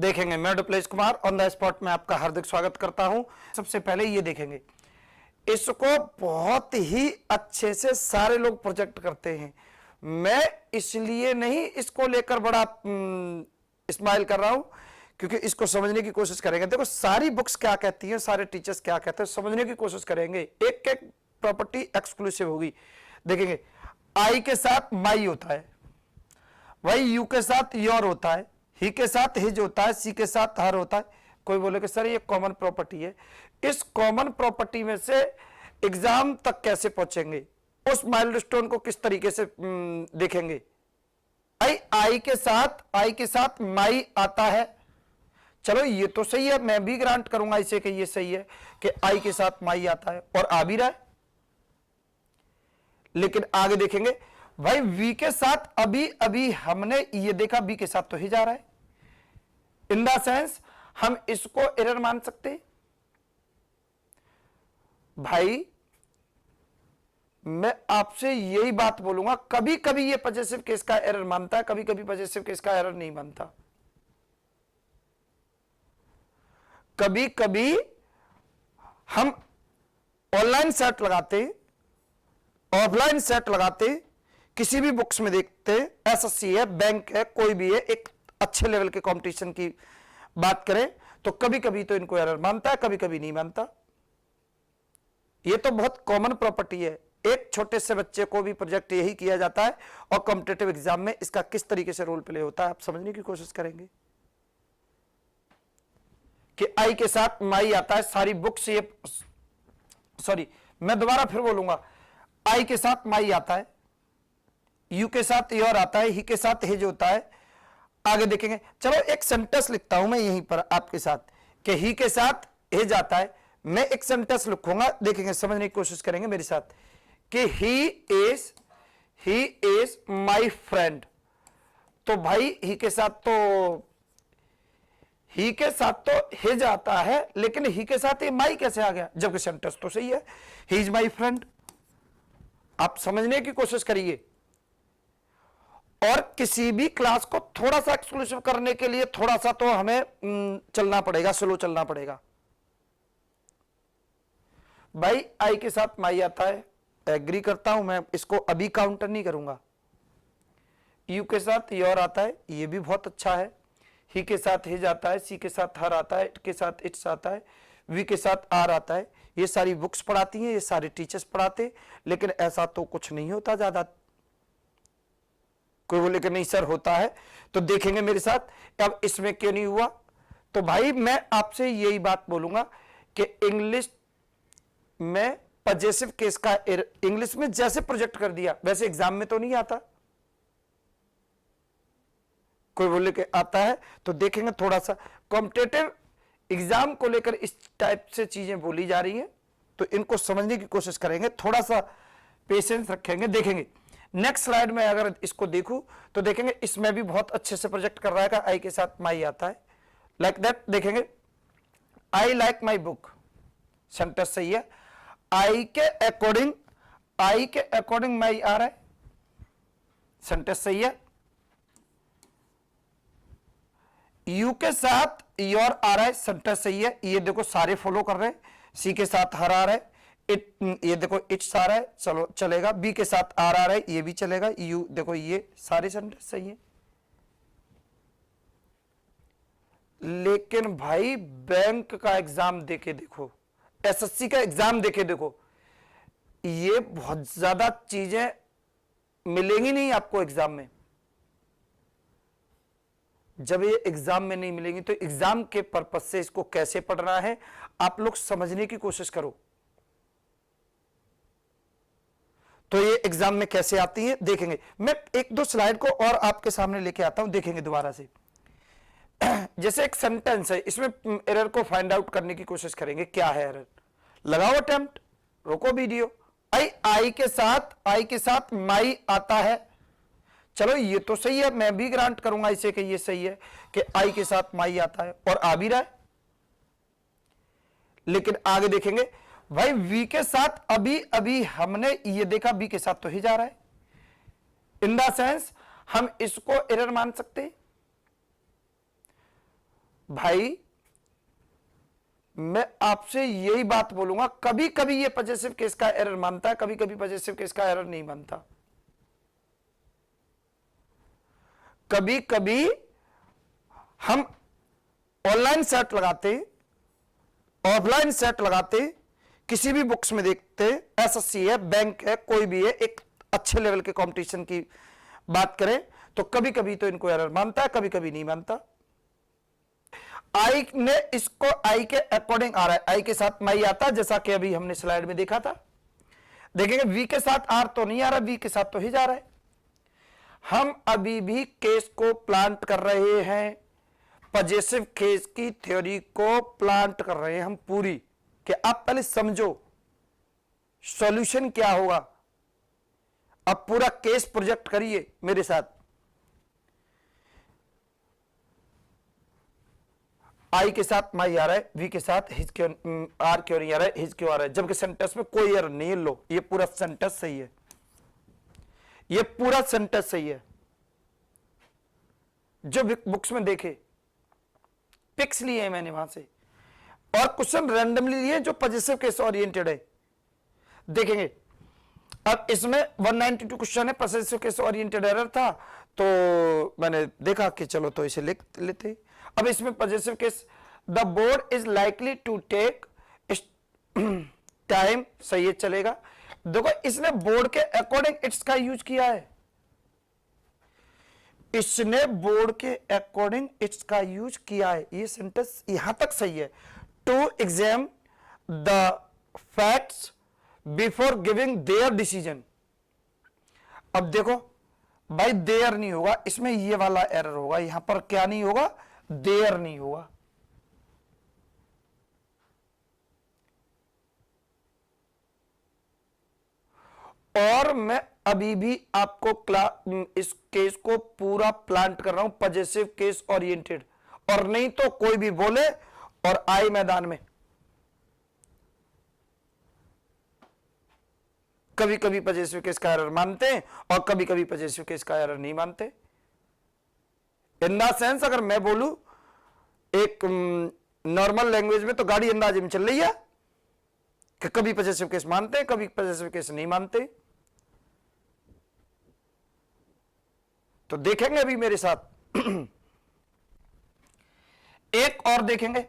देखेंगे। मैं du Plessis Kumar on the spot में आपका हार्दिक स्वागत करता हूं। सबसे पहले ये देखेंगे, इसको बहुत ही अच्छे से सारे लोग प्रोजेक्ट करते हैं। मैं इसलिए नहीं इसको लेकर बड़ा स्माइल कर रहा हूं, क्योंकि इसको समझने की कोशिश करेंगे। देखो सारी बुक्स क्या कहती हैं, सारे टीचर्स क्या कहते हैं, समझने की कोशिश करेंगे। एक एक प्रॉपर्टी एक्सक्लूसिव होगी। देखेंगे, आई के साथ माई होता है, वही यू के साथ योर होता है, ही के साथ हिज होता है, सी के साथ हर होता है। कोई बोले कि सर ये कॉमन प्रॉपर्टी है। इस कॉमन प्रॉपर्टी में से एग्जाम तक कैसे पहुंचेंगे, उस माइलस्टोन को किस तरीके से देखेंगे। आई के साथ माई आता है। चलो ये तो सही है, मैं भी ग्रांट करूंगा इसे कि ये सही है कि आई के साथ माई आता है और आ भी रहा है। लेकिन आगे देखेंगे, भाई वी के साथ अभी अभी हमने ये देखा, बी के साथ तो ही जा रहा है। इन द सेंस हम इसको एरर मान सकते हैं। भाई मैं आपसे यही बात बोलूंगा, कभी कभी ये पॉजिटिव केस का एरर मानता है, कभी कभी पॉजिटिव केस का एरर नहीं मानता। कभी कभी हम ऑनलाइन सेट लगाते, ऑफलाइन सेट लगाते, किसी भी बुक्स में देखते, एसएससी है, बैंक है, कोई भी है, एक अच्छे लेवल के कंपटीशन की बात करें तो कभी कभी तो इनको एरर मानता है, कभी कभी नहीं मानता। ये तो बहुत कॉमन प्रॉपर्टी है। एक छोटे से बच्चे को भी प्रोजेक्ट यही किया जाता है और कॉम्पिटिटिव एग्जाम में इसका किस तरीके से रोल प्ले होता है आप समझने की कोशिश करेंगे कि आई के साथ माई आता है। सारी बुक्स ये, सॉरी मैं दोबारा फिर बोलूंगा, आई के साथ माई आता है, यू के साथ योर आता है, ही के साथ हिज होता है। आगे देखेंगे, चलो एक सेंटेंस लिखता हूं मैं यहीं पर आपके साथ कि ही के साथ हिज आता है। मैं एक सेंटेंस लिखूंगा, देखेंगे, समझने की कोशिश करेंगे मेरे साथ कि ही इज माई फ्रेंड। तो भाई ही के साथ तो हिज आता है, लेकिन ही के साथ ये माई कैसे आ गया, जबकि सेंटेंस तो सही है, ही इज माई फ्रेंड। आप समझने की कोशिश करिए। और किसी भी क्लास को थोड़ा सा एक्सक्लूसिव करने के लिए थोड़ा सा तो हमें चलना पड़ेगा, स्लो चलना पड़ेगा। भाई आई के साथ माई आता है, एग्री करता हूं, मैं इसको अभी काउंटर नहीं करूंगा। यू के साथ योर आता है, ये भी बहुत अच्छा है। ही के साथ हिज आता है, सी के साथ हर आता है, इट के साथ इट्स आता है, वी के साथ आर आता है। ये सारी बुक्स पढ़ाती हैं, ये सारे टीचर्स पढ़ाते, लेकिन ऐसा तो कुछ नहीं होता ज्यादा। कोई बोले कि नहीं सर होता है, तो देखेंगे मेरे साथ अब इसमें क्यों नहीं हुआ। तो भाई मैं आपसे यही बात बोलूंगा कि इंग्लिश में पॉजिटिव केस का इंग्लिश में जैसे प्रोजेक्ट कर दिया वैसे एग्जाम में तो नहीं आता। कोई बोले कि आता है, तो देखेंगे थोड़ा सा कॉम्पिटिटिव एग्जाम को लेकर इस टाइप से चीजें बोली जा रही हैं, तो इनको समझने की कोशिश करेंगे, थोड़ा सा पेशेंस रखेंगे। देखेंगे नेक्स्ट स्लाइड में अगर इसको देखूं तो देखेंगे इसमें भी बहुत अच्छे से प्रोजेक्ट कर रहा है, आई के साथ माई आता है, लाइक दैट। देखेंगे I like my book, sentence सही है। आई के अकॉर्डिंग माई आ रहा है, सेंटेंस सही है। यू के साथ योर आ रहा है, सेंटेंस सही है। ये देखो सारे फॉलो कर रहे हैं। सी के साथ हर आ रहा है, ये देखो इट्स आ रहा है, चलो चलेगा। बी के साथ आर आ रहा है, ये भी चलेगा। यू देखो, ये सारे सेंटेंस सही है। लेकिन भाई बैंक का एग्जाम देके देखो, एसएससी का एग्जाम देके देखो, ये बहुत ज्यादा चीजें मिलेंगी नहीं आपको एग्जाम में। जब ये एग्जाम में नहीं मिलेंगी तो एग्जाम के पर्पस से इसको कैसे पढ़ना है आप लोग समझने की कोशिश करो। तो ये एग्जाम में कैसे आती है देखेंगे। मैं एक दो स्लाइड को और आपके सामने लेके आता हूं, देखेंगे दोबारा से। जैसे एक सेंटेंस है, इसमें एरर को फाइंड आउट करने की कोशिश करेंगे, क्या है एरर। लगाओ अटेम्प्ट, रोको वीडियो। आई के साथ माई आता है। चलो ये तो सही है, मैं भी ग्रांट करूंगा इसे कि ये सही है कि आई के साथ माई आता है और आ भी रहा है। लेकिन आगे देखेंगे, भाई वी के साथ अभी अभी हमने ये देखा, बी के साथ तो ही जा रहा है। इन द सेंस हम इसको एरर मान सकते हैं। भाई मैं आपसे यही बात बोलूंगा, कभी कभी ये पॉजिटिव केस का एरर मानता है, कभी कभी पॉजिटिव केस का एरर नहीं मानता। कभी कभी हम ऑनलाइन सेट लगाते, ऑफलाइन सेट लगाते, किसी भी बुक्स में देखते, एसएससी है, बैंक है, कोई भी है, एक अच्छे लेवल के कंपटीशन की बात करें तो कभी कभी तो इनको एरर मानता है, कभी कभी नहीं मानता। आई ने इसको आई के अकॉर्डिंग आ रहा है, आई के साथ माई आता है, जैसा कि अभी हमने स्लाइड में देखा था। देखेंगे वी के साथ आर तो नहीं आ रहा, वी के साथ तो ही जा रहा है। हम अभी भी केस को प्लांट कर रहे हैं, पॉजिटिव केस की थ्योरी को प्लांट कर रहे हैं हम पूरी, कि आप पहले समझो सॉल्यूशन क्या होगा। अब पूरा केस प्रोजेक्ट करिए मेरे साथ। आई के साथ माई आ रहा है, वी के साथ हिज क्यों, आर क्यों नहीं आ रहा है, हिज क्यों आ रहा है, जबकि सेंटेंस में कोई एरर नहीं है। लो ये पूरा सेंटेंस सही है, ये पूरा सेंटेंस सही है। जो बुक्स में देखे, पिक्स लिए हैं मैंने वहां से, और क्वेश्चन रैंडमली लिए जो पॉजिटिव केस ओरिएंटेड है। देखेंगे अब इसमें 192 क्वेश्चन है, पॉजिटिव केस ओरिएंटेड एरर था, तो मैंने देखा कि चलो तो इसे लिख लेते। अब इसमें positive case, the board is likely to take time, सही है, चलेगा। देखो इसने बोर्ड के अकॉर्डिंग इट्स का यूज किया है, इसने बोर्ड के अकॉर्डिंग इट्स का यूज किया है। ये सेंटेंस यहां तक सही है। To examine the facts before giving their decision. अब देखो भाई देयर नहीं होगा, इसमें ये वाला एरर होगा, यहां पर क्या नहीं होगा, देयर नहीं होगा। और मैं अभी भी आपको इस केस को पूरा प्लांट कर रहा हूं, पॉजिटिव केस ओरिएंटेड, और नहीं तो कोई भी बोले और आए मैदान में। कभी कभी पॉजिटिव केस का एरर मानते हैं और कभी कभी पॉजिटिव केस का एरर नहीं मानते। इन द सेंस अगर मैं बोलूं एक नॉर्मल लैंग्वेज में, तो गाड़ी अंदाजे में चल रही है कि कभी पॉजिटिव केस मानते हैं, कभी पॉजिटिव केस नहीं मानते। तो देखेंगे अभी मेरे साथ एक और देखेंगे।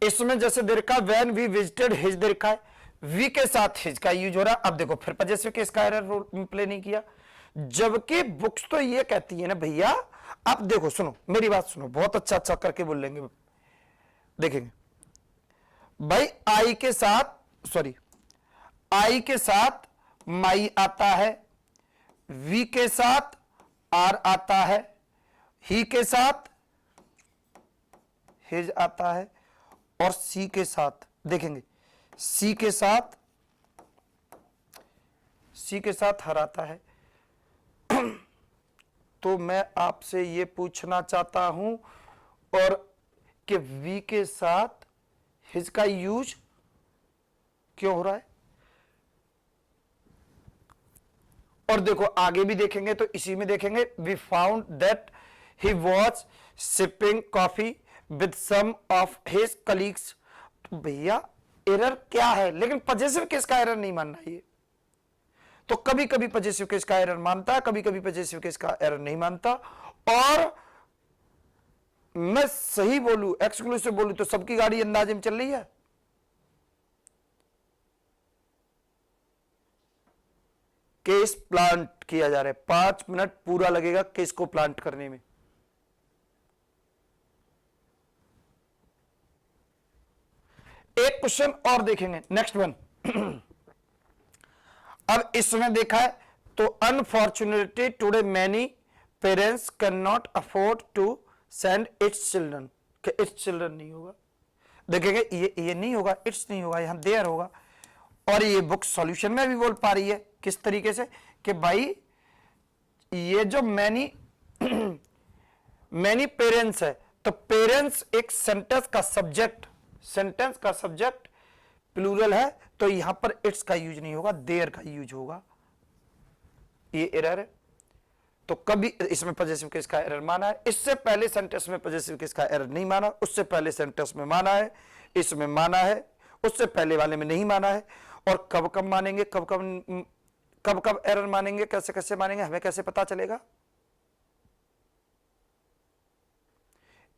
इसमें जैसे दे रखा है व्हेन वी विजिटेड हिज, दे रखा है वी के साथ हिज का यूज हो रहा है। अब देखो फिर पॉजिटिव केस का एरर रोल प्ले नहीं किया, जबकि बुक्स तो ये कहती है ना भैया। आप देखो, सुनो मेरी बात सुनो, बहुत अच्छा अच्छा करके बोल लेंगे। देखेंगे भाई आई के साथ, सॉरी, आई के साथ माई आता है, वी के साथ आर आता है, ही के साथ हिज आता है, और सी के साथ, देखेंगे सी के साथ हर आता है। तो मैं आपसे ये पूछना चाहता हूं और कि वी के साथ हिज का यूज क्यों हो रहा है। और देखो आगे भी देखेंगे तो इसी में देखेंगे, we found that he was sipping coffee with some of his colleagues. तो भैया एरर क्या है, लेकिन पॉजिटिव केस का एरर नहीं मानना ये। तो कभी कभी पॉजिटिव केस का एरर मानता है, कभी कभी पॉजिटिव केस का एरर नहीं मानता। और मैं सही बोलूं, एक्सक्लूसिव बोलूं, तो सबकी गाड़ी अंदाजे में चल रही है। केस प्लांट किया जा रहा है, 5 मिनट पूरा लगेगा केस को प्लांट करने में। एक क्वेश्चन और देखेंगे, नेक्स्ट वन। अब इसमें देखा है तो unfortunately today many parents can not afford to send its children, कि इट्स चिल्ड्रन नहीं होगा। देखेंगे ये नहीं होगा, इट्स नहीं होगा, यहां देयर होगा। और ये बुक सॉल्यूशन में भी बोल पा रही है किस तरीके से कि भाई ये जो मैनी मैनी पेरेंट्स है, तो पेरेंट्स एक सेंटेंस का सब्जेक्ट प्लूरल है, तो यहां पर इट्स का यूज नहीं होगा, देयर का यूज होगा। ये एरर है। तो कभी इसमें पॉजिटिव केस का एरर माना है। इससे पहले सेंटेंस में पॉजिटिव केस का एरर नहीं माना, उससे पहले सेंटेंस में माना है, इसमें माना है, उससे पहले वाले में नहीं माना है। और कब कब मानेंगे, कब कब एरर मानेंगे, कैसे कैसे मानेंगे, हमें कैसे पता चलेगा?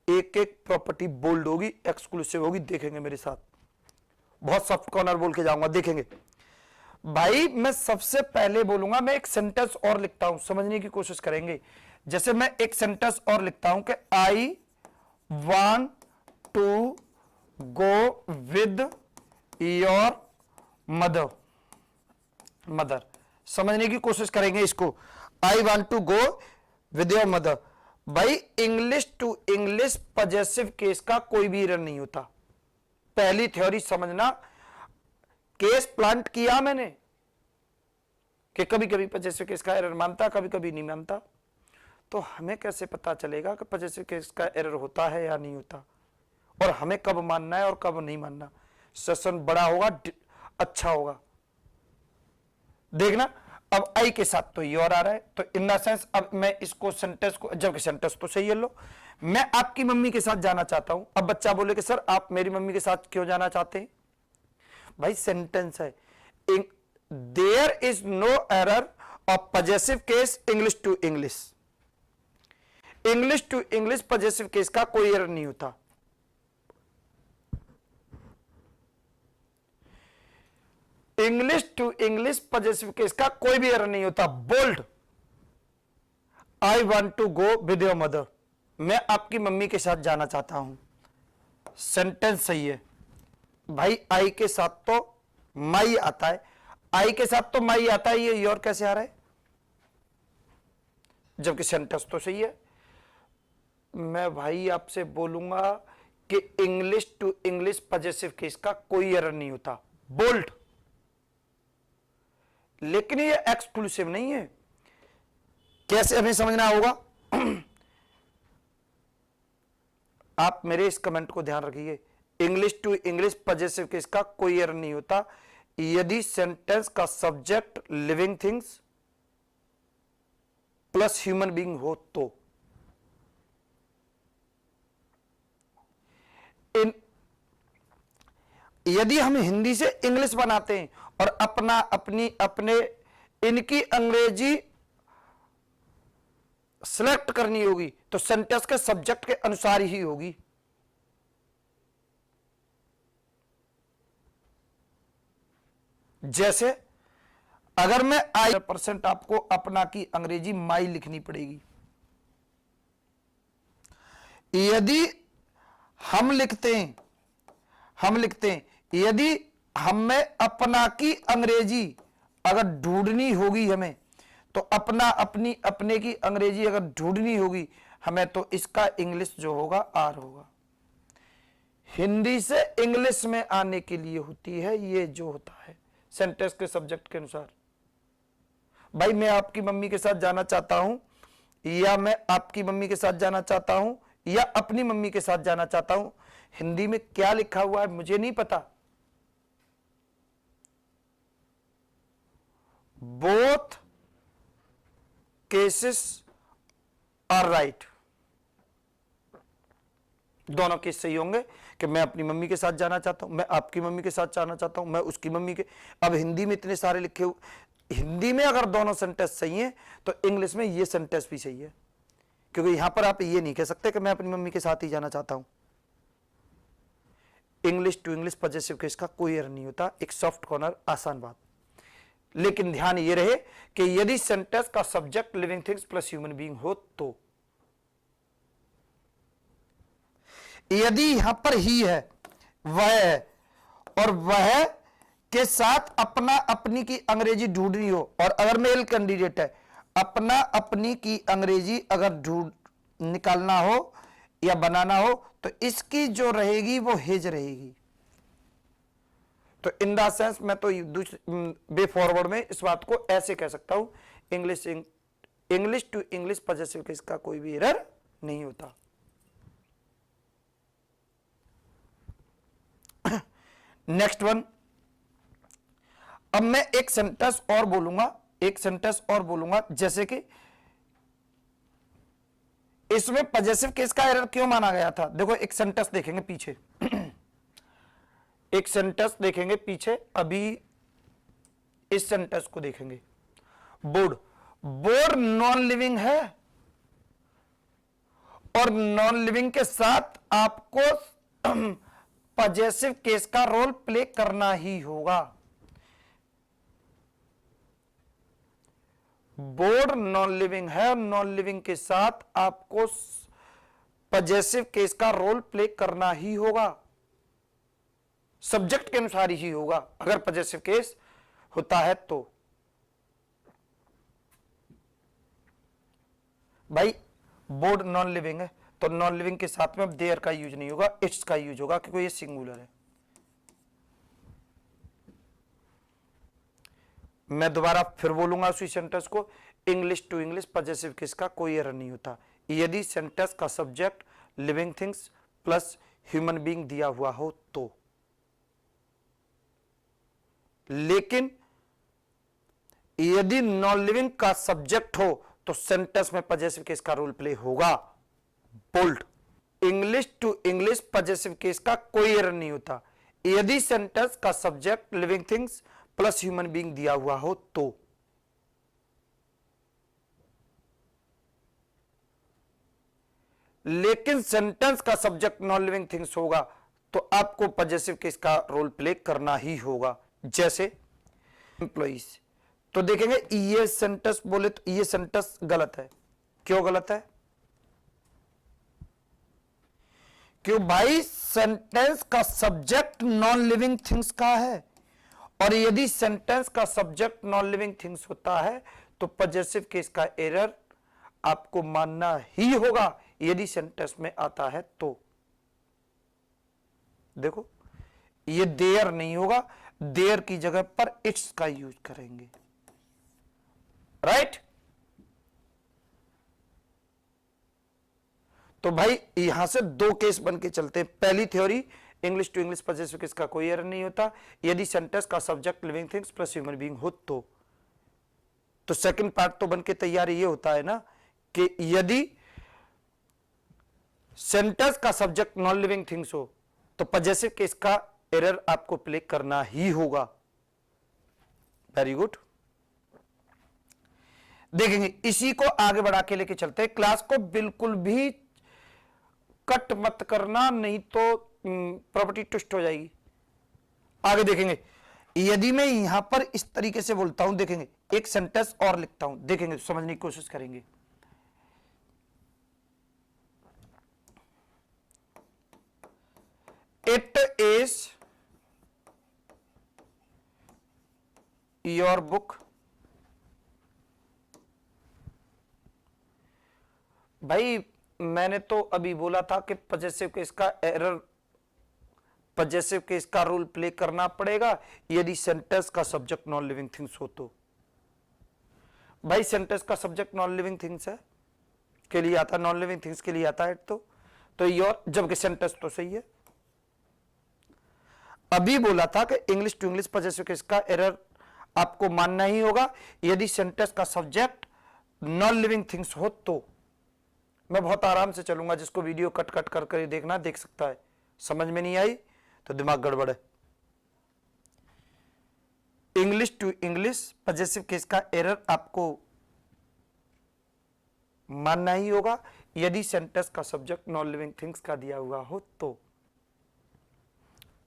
एक एक प्रॉपर्टी बोल्ड होगी, एक्सक्लूसिव होगी, देखेंगे मेरे साथ। बहुत सॉफ्ट कॉर्नर बोल के जाऊंगा, देखेंगे भाई। मैं सबसे पहले बोलूंगा, मैं एक सेंटेंस और लिखता हूं, समझने की कोशिश करेंगे। जैसे मैं एक सेंटेंस और लिखता हूं कि I want to go with your mother. Mother समझने की कोशिश करेंगे इसको। I want to go with your mother. भाई English to English possessive case का कोई भी एरर नहीं होता। पहली थ्योरी समझना, केस प्लांट किया मैंने कि कभी कभी पॉजेसिव केस का एरर मानता, कभी कभी नहीं मानता। तो हमें कैसे पता चलेगा कि पॉजेसिव केस का एरर होता है या नहीं होता, और हमें कब मानना है और कब नहीं मानना? सेशन बड़ा होगा, अच्छा होगा। देखना, अब आई के साथ तो योर आ रहा है, तो इन द सेंस अब मैं इसको सेंटेंस को, जबकि सेंटेंस तो सही है, लो मैं आपकी मम्मी के साथ जाना चाहता हूं। अब बच्चा बोले कि सर आप मेरी मम्मी के साथ क्यों जाना चाहते हैं? भाई सेंटेंस है, there is no error of possessive case English to English. English to English possessive case का कोई एरर नहीं होता। English to English possessive case का कोई भी एरर नहीं होता। Bold, I want to go with your mother. मैं आपकी मम्मी के साथ जाना चाहता हूं। सेंटेंस सही है भाई। आई के साथ तो माई आता है, आई के साथ तो माई आता है, ये योर कैसे आ रहा है? जबकि सेंटेंस तो सही है। मैं भाई आपसे बोलूंगा कि English to English possessive case का कोई एरर नहीं होता। बोल्ड, लेकिन ये एक्सक्लूसिव नहीं है। कैसे हमें समझना होगा? आप मेरे इस कमेंट को ध्यान रखिए। English to English possessive case का कोई एरर नहीं होता यदि सेंटेंस का subject living things plus human being हो तो। यदि हम हिंदी से इंग्लिश बनाते हैं और अपने इनकी अंग्रेजी सिलेक्ट करनी होगी तो सेंटेंस के सब्जेक्ट के अनुसार ही होगी। जैसे अगर मैं आई % आपको अपना की अंग्रेजी माई लिखनी पड़ेगी। यदि हम लिखते हैं यदि हमें अपना की अंग्रेजी अगर ढूंढनी होगी हमें, तो अपने की अंग्रेजी अगर ढूंढनी होगी हमें, तो इसका इंग्लिश जो होगा आर होगा। हिंदी से इंग्लिश में आने के लिए होती है ये जो होता है सेंटेंस के सब्जेक्ट के अनुसार। भाई मैं आपकी मम्मी के साथ जाना चाहता हूं, या मैं आपकी मम्मी के साथ जाना चाहता हूं, या अपनी मम्मी के साथ जाना चाहता हूं, हिंदी में क्या लिखा हुआ है मुझे नहीं पता। Both cases are right. दोनों केस सही होंगे कि मैं अपनी मम्मी के साथ जाना चाहता हूं, मैं आपकी मम्मी के साथ जाना चाहता हूं, मैं उसकी मम्मी के। अब हिंदी में इतने सारे लिखे हुए, हिंदी में अगर दोनों सेंटेंस सही हैं तो इंग्लिश में ये सेंटेंस भी सही है, क्योंकि यहां पर आप ये नहीं कह सकते कि मैं अपनी मम्मी के साथ ही जाना चाहता हूं। English to English possessive case का कोई एरर नहीं होता। एक सॉफ्ट कॉर्नर, आसान बात। लेकिन ध्यान ये रहे कि यदि सेंटेंस का subject living things plus human being हो तो। यदि यहां पर ही है, वह है, और वह के साथ अपना अपनी की अंग्रेजी ढूंढनी हो, और अगर मेल कैंडिडेट है, अपना अपनी की अंग्रेजी अगर ढूंढ निकालना हो या बनाना हो, तो इसकी जो रहेगी वो हिज रहेगी। तो इन द सेंस मैं तो वे फॉरवर्ड में इस बात को ऐसे कह सकता हूं, English to English possessive case का कोई भी एरर नहीं होता। नेक्स्ट वन, अब मैं एक सेंटेंस और बोलूंगा, जैसे कि इसमें पॉजेसिव केस का एरर क्यों माना गया था? देखो एक सेंटेंस देखेंगे पीछे एक सेंटेंस देखेंगे पीछे, अभी इस सेंटेंस को देखेंगे। बोर्ड, बोर्ड नॉन लिविंग है और नॉन लिविंग के साथ आपको पॉजेसिव केस का रोल प्ले करना ही होगा। बोर्ड नॉन लिविंग है और नॉन लिविंग के साथ आपको पॉजेसिव केस का रोल प्ले करना ही होगा, सब्जेक्ट के अनुसार ही होगा अगर पॉजेसिव केस होता है तो। भाई बोर्ड नॉन लिविंग है तो नॉन लिविंग के साथ में देयर का यूज नहीं होगा, इट्स का यूज होगा क्योंकि ये सिंगुलर है। मैं दोबारा फिर बोलूंगा उसी सेंटेंस को, English to English possessive case का कोई एरर नहीं होता यदि सेंटेंस का subject living things plus human being दिया हुआ हो तो। लेकिन यदि नॉन लिविंग का सब्जेक्ट हो तो सेंटेंस में पॉजेसिव केस का रोल प्ले होगा। Bold, English to English possessive case का कोई एरर नहीं होता यदि सेंटेंस का subject living things plus human being दिया हुआ हो तो। लेकिन सेंटेंस का सब्जेक्ट नॉन लिविंग थिंग्स होगा तो आपको पॉजेसिव केस का रोल प्ले करना ही होगा। जैसे एम्प्लॉइज, तो देखेंगे ये सेंटेंस बोले तो ये सेंटेंस गलत है। क्यों गलत है? क्यों भाई? सेंटेंस का सब्जेक्ट नॉन लिविंग थिंग्स का है और यदि सेंटेंस का सब्जेक्ट नॉन लिविंग थिंग्स होता है तो पॉजेसिव केस का एरर आपको मानना ही होगा यदि सेंटेंस में आता है तो। देखो ये देयर नहीं होगा, देयर की जगह पर इट्स का यूज करेंगे, राइट? तो भाई यहां से दो केस बन के चलते हैं। पहली theory, English to English possessive case का कोई एरर नहीं होता यदि सेंटेंस का subject living things plus human being हो तो सेकंड पार्ट तो बन के तैयार ये होता है ना कि यदि सेंटेंस का सब्जेक्ट नॉन लिविंग थिंग्स हो तो पॉजेसिव केस का एरर आपको प्ले करना ही होगा। Very good. देखेंगे इसी को आगे बढ़ा के लेके चलते हैं। क्लास को बिल्कुल भी कट मत करना नहीं तो प्रॉपर्टी ट्विस्ट हो जाएगी। आगे देखेंगे यदि मैं यहां पर इस तरीके से बोलता हूं, देखेंगे एक सेंटेंस और लिखता हूं, देखेंगे समझने की कोशिश करेंगे। It is your book. भाई मैंने तो अभी बोला था कि पॉजेसिव केस का एरर, पॉजेसिव केस का रोल प्ले करना पड़ेगा यदि सेंटेंस का सब्जेक्ट नॉन लिविंग थिंग्स हो तो। भाई सेंटेंस का सब्जेक्ट नॉन लिविंग थिंग्स है के लिए आता, नॉन लिविंग थिंग्स के लिए आता है तो योर, जबकि सेंटेंस तो सही है। अभी बोला था कि English to English possessive case का एरर आपको मानना ही होगा यदि सेंटेंस का सब्जेक्ट नॉन लिविंग थिंग्स हो तो। मैं बहुत आराम से चलूंगा, जिसको वीडियो कट कट कर कर देखना देख सकता है। समझ में नहीं आई तो दिमाग गड़बड़ है। English to English possessive case का एरर आपको मानना ही होगा यदि सेंटेंस का सब्जेक्ट नॉन लिविंग थिंग्स का दिया हुआ हो तो।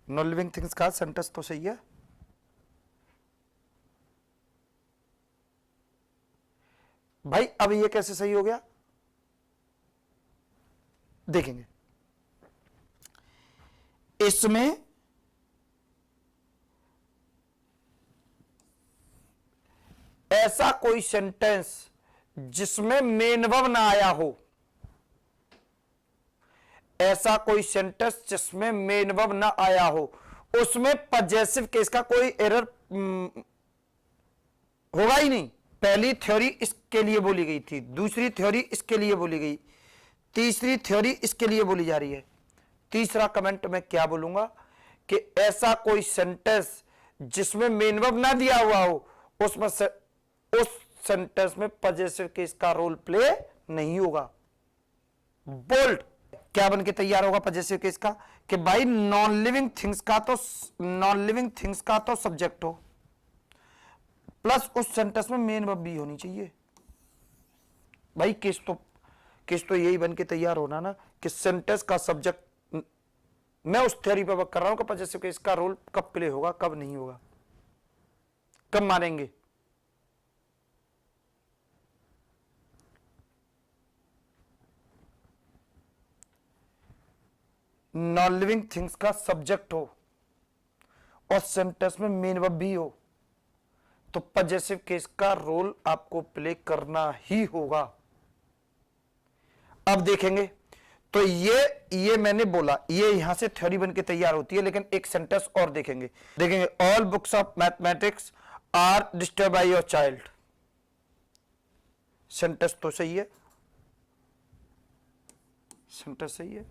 नॉन लिविंग थिंग्स का सेंटेंस तो सही है। भाई अब ये कैसे सही हो गया देखेंगे। इसमें ऐसा कोई सेंटेंस जिसमें मेन वर्ब ना आया हो, ऐसा कोई सेंटेंस जिसमें मेन वर्ब ना आया हो, उसमें पॉजेसिव केस का कोई एरर होगा ही नहीं। पहली थ्योरी इसके लिए बोली गई थी, दूसरी थ्योरी इसके लिए बोली गई, तीसरी थ्योरी इसके लिए बोली जा रही है। तीसरा कमेंट में क्या बोलूंगा कि ऐसा कोई सेंटेंस जिसमें मेन वर्ब ना दिया हुआ हो, उसमें उस सेंटेंस में पॉजेसिव केस का रोल प्ले नहीं होगा। बोल्ड क्या बन के तैयार होगा पजेसिव केस का कि भाई नॉन लिविंग थिंग्स का तो सब्जेक्ट हो प्लस उस सेंटेंस में मेन वर्ब भी होनी चाहिए। भाई केस तो यही बन के तैयार होना ना कि सेंटेंस का सब्जेक्ट। मैं उस थ्योरी पर वर्क कर रहा हूं कि पजेसिव केस का रोल कब प्ले होगा कब नहीं होगा, कब मानेंगे। नॉन लिविंग थिंग्स का सब्जेक्ट हो और सेंटेंस में मेन वर्ब भी हो तो पजेसिव केस का रोल आपको प्ले करना ही होगा। अब देखेंगे तो ये मैंने बोला, ये यहां से थ्योरी बन के तैयार होती है, लेकिन एक सेंटेंस और देखेंगे all books of mathematics are disturb by your child. Sentence तो सही है, सेंटेंस सही है,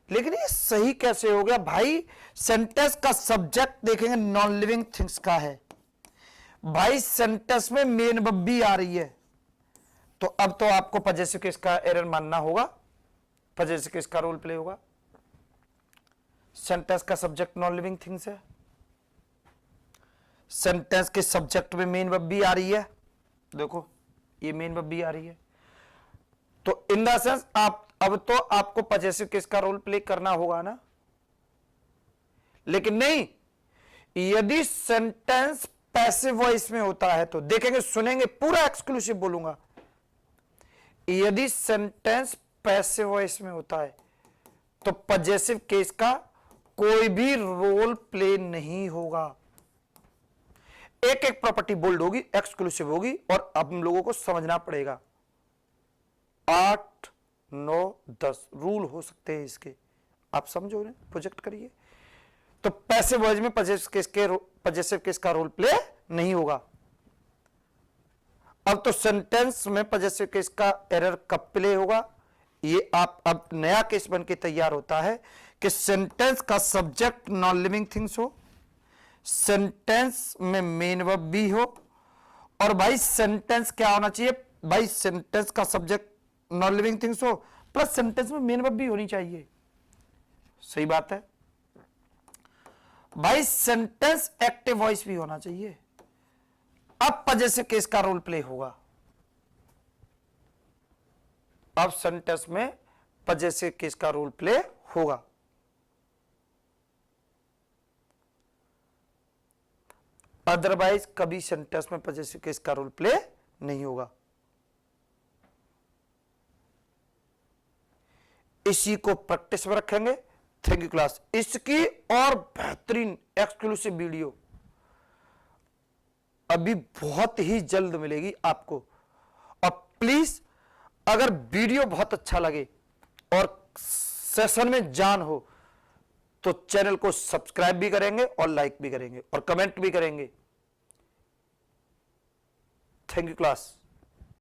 लेकिन ये सही कैसे हो गया भाई। सेंटेंस का सब्जेक्ट देखेंगे नॉन लिविंग थिंग्स का है भाई, सेंटेंस में मेन वर्ब भी आ रही है, तो अब तो आपको पजेसिव केस का एरर मानना होगा, पजेसिव केस का रोल प्ले होगा। सेंटेंस का सब्जेक्ट नॉन लिविंग थिंग्स है, सेंटेंस के सब्जेक्ट में मेन वर्ब भी आ रही है, देखो ये मेन वर्ब भी आ रही है, तो इन द सेंस आप अब तो आपको पजेसिव केस का रोल प्ले करना होगा ना। लेकिन नहीं, यदि सेंटेंस पैसिव वॉइस में होता है तो देखेंगे, सुनेंगे, पूरा एक्सक्लूसिव बोलूंगा। यदि सेंटेंस पैसिव वॉइस में होता है तो पजेसिव केस का कोई भी रोल प्ले नहीं होगा। एक एक प्रॉपर्टी बोल्ड होगी, एक्सक्लूसिव होगी, और अब हम लोगों को समझना पड़ेगा। 8, 9, 10 रूल हो सकते हैं इसके, आप समझो ना, प्रोजेक्ट करिए। तो पैसिव वॉइस में पजेसिव केस का रोल प्ले नहीं होगा। अब तो सेंटेंस में पजेसिव केस का एरर कब प्ले होगा, ये आप अब नया केस बन के तैयार होता है कि सेंटेंस का सब्जेक्ट नॉन लिविंग थिंग्स हो, सेंटेंस में मेन वर्ब भी हो, और भाई सेंटेंस क्या होना चाहिए भाई, सेंटेंस का सब्जेक्ट नॉन लिविंग थिंग्स हो प्लस सेंटेंस में मेन वर्ब भी होनी चाहिए। सही बात है भाई, सेंटेंस एक्टिव वॉइस भी होना चाहिए। अब पजेसिव केस का रोल प्ले होगा, अब सेंटेंस में पजेसिव केस का रोल प्ले होगा। अदरवाइज कभी सेंटेंस में पजेसिव केस का रोल प्ले नहीं होगा। इसी को प्रैक्टिस में रखेंगे। Thank you class. इसकी और बेहतरीन एक्सक्लूसिव वीडियो अभी बहुत ही जल्द मिलेगी आपको। और प्लीज अगर वीडियो बहुत अच्छा लगे और सेशन में जान हो तो चैनल को सब्सक्राइब भी करेंगे और लाइक भी करेंगे और कमेंट भी करेंगे। Thank you class.